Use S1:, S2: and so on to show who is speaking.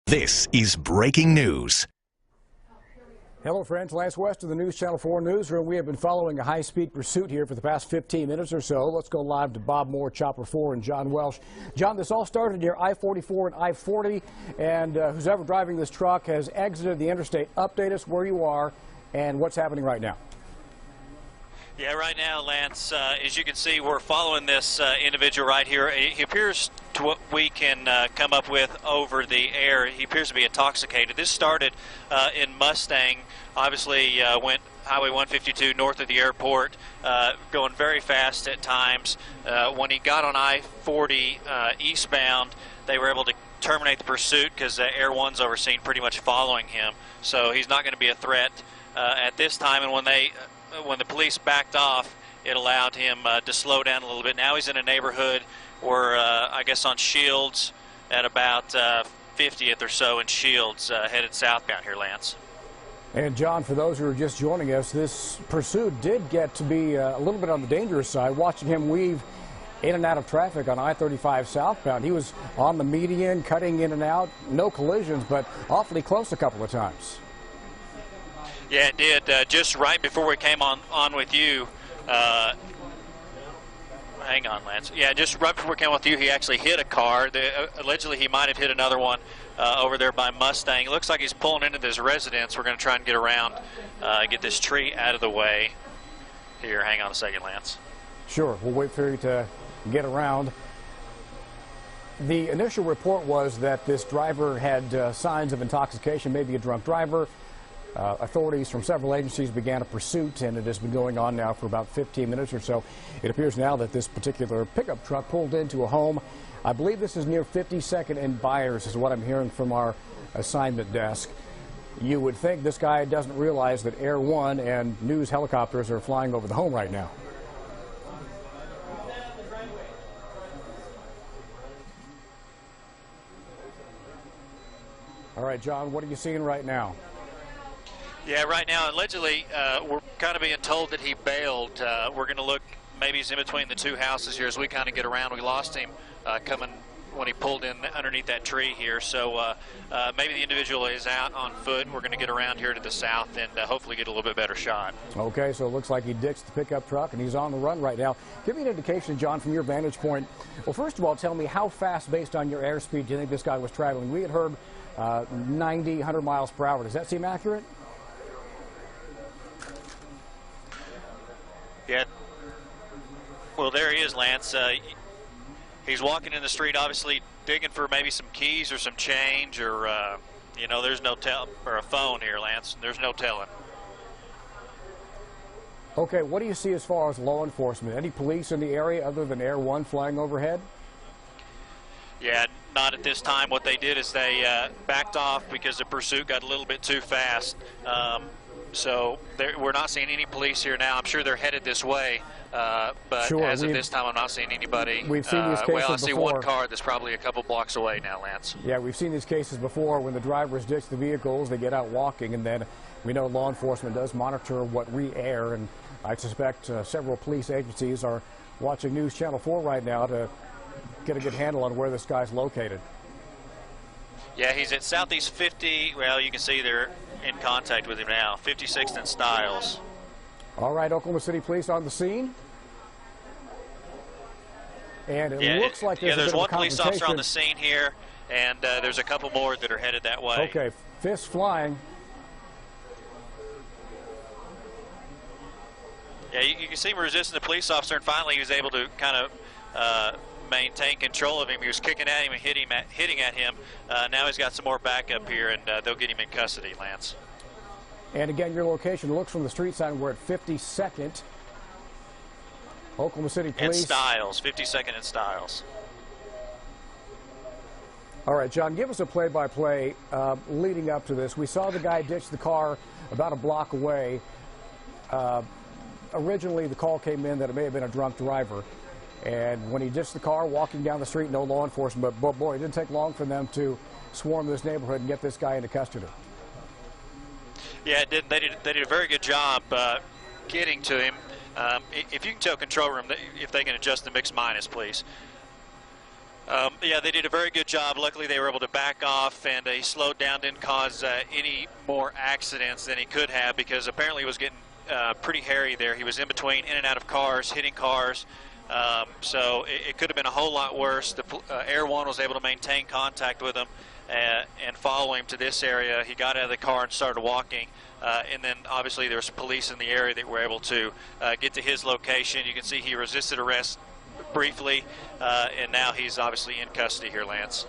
S1: This is breaking news.
S2: Hello, friends. Lance West of the News Channel 4 newsroom. We have been following a high-speed pursuit here for the past 15 minutes or so. Let's go live to Bob Moore, Chopper 4, and John Welsh. John, this all started near I-44 and I-40, and who's ever driving this truck has exited the interstate. Update us where you are and what's happening right now.
S3: Yeah, right now, Lance, as you can see, we're following this individual right here. He appears, to what we can come up with over the air, he appears to be intoxicated. This started in Mustang, obviously went Highway 152 north of the airport, going very fast at times. When he got on I-40 eastbound, they were able to terminate the pursuit because Air One's overseen pretty much following him. So he's not going to be a threat at this time. And when the police backed off, it allowed him to slow down a little bit. Now he's in a neighborhood where, I guess on Shields, at about 50th or so in Shields, headed southbound here, Lance.
S2: And John, for those who are just joining us, this pursuit did get to be a little bit on the dangerous side. Watching him weave in and out of traffic on I-35 southbound. He was on the median, cutting in and out. No collisions, but awfully close a couple of times.
S3: Yeah, it did. Just right before we came on with you, hang on, Lance. Yeah, just right before we came on with you, he actually hit a car. Allegedly, he might have hit another one over there by Mustang. It looks like he's pulling into this residence. We're going to try and get around, get this tree out of the way. Here, hang on a second, Lance.
S2: Sure, we'll wait for you to get around. The initial report was that this driver had signs of intoxication, maybe a drunk driver. Authorities from several agencies began a pursuit, and it has been going on now for about 15 minutes or so. It appears now that this particular pickup truck pulled into a home. I believe this is near 52nd and Byers, is what I'm hearing from our assignment desk. You would think this guy doesn't realize that Air One and news helicopters are flying over the home right now. All right, John, what are you seeing right now?
S3: Yeah, right now, allegedly, we're kind of being told that he bailed. We're going to look, maybe he's in between the two houses here as we kind of get around. We lost him coming when he pulled in underneath that tree here. So maybe the individual is out on foot. We're going to get around here to the south and hopefully get a little bit better shot. Okay,
S2: so it looks like he ditched the pickup truck and he's on the run right now. Give me an indication, John, from your vantage point. Well, first of all, tell me how fast, based on your airspeed, do you think this guy was traveling? We had heard 90, 100 miles per hour. Does that seem accurate?
S3: Yeah. Well, there he is, Lance. He's walking in the street, obviously digging for maybe some keys or some change, or you know, there's no tell, or a phone here, Lance. There's no telling.
S2: Okay, what do you see as far as law enforcement? Any police in the area other than Air One flying overhead?
S3: Yeah, not at this time. What they did is they backed off because the pursuit got a little bit too fast. So we're not seeing any police here now. I'm sure they're headed this way, but
S2: sure,
S3: as of this time, I'm not seeing anybody.
S2: We've seen these cases
S3: well, I see
S2: before.
S3: one car that's probably a couple blocks away now, Lance.
S2: Yeah, we've seen these cases before when the drivers ditch the vehicles, they get out walking, and then we know law enforcement does monitor what we air, and I suspect several police agencies are watching News Channel 4 right now to get a good handle on where this guy's located.
S3: Yeah, he's at Southeast 50. Well, you can see they're in contact with him now. 56th and Stiles.
S2: All right, Oklahoma City Police on the scene. And it looks like there's
S3: one police officer on the scene here, and there's a couple more that are headed that way.
S2: Okay, fists flying.
S3: Yeah, you can see him resisting the police officer, and finally he was able to kind of maintain control of him. He was kicking at him and hitting at him. Now he's got some more backup here, and they'll get him in custody, Lance.
S2: And again, your location looks from the street sign. We're at 52nd. Oklahoma City Police.
S3: And Stiles, 52nd and Stiles.
S2: All right, John, give us a play-by-play leading up to this. We saw the guy ditch the car about a block away. Originally, the call came in that it may have been a drunk driver. And when he ditched the car, walking down the street, no law enforcement. But boy, it didn't take long for them to swarm this neighborhood and get this guy into custody.
S3: Yeah, it did. They did a very good job getting to him. If you can tell control room if they can adjust the mix minus, please. Yeah, they did a very good job. Luckily, they were able to back off, and he slowed down, didn't cause any more accidents than he could have, because apparently it was getting pretty hairy there. He was in between, in and out of cars, hitting cars. So it could have been a whole lot worse. The Air One was able to maintain contact with him and follow him to this area. He got out of the car and started walking. And then obviously there was police in the area that were able to get to his location. You can see he resisted arrest briefly, and now he's obviously in custody here, Lance.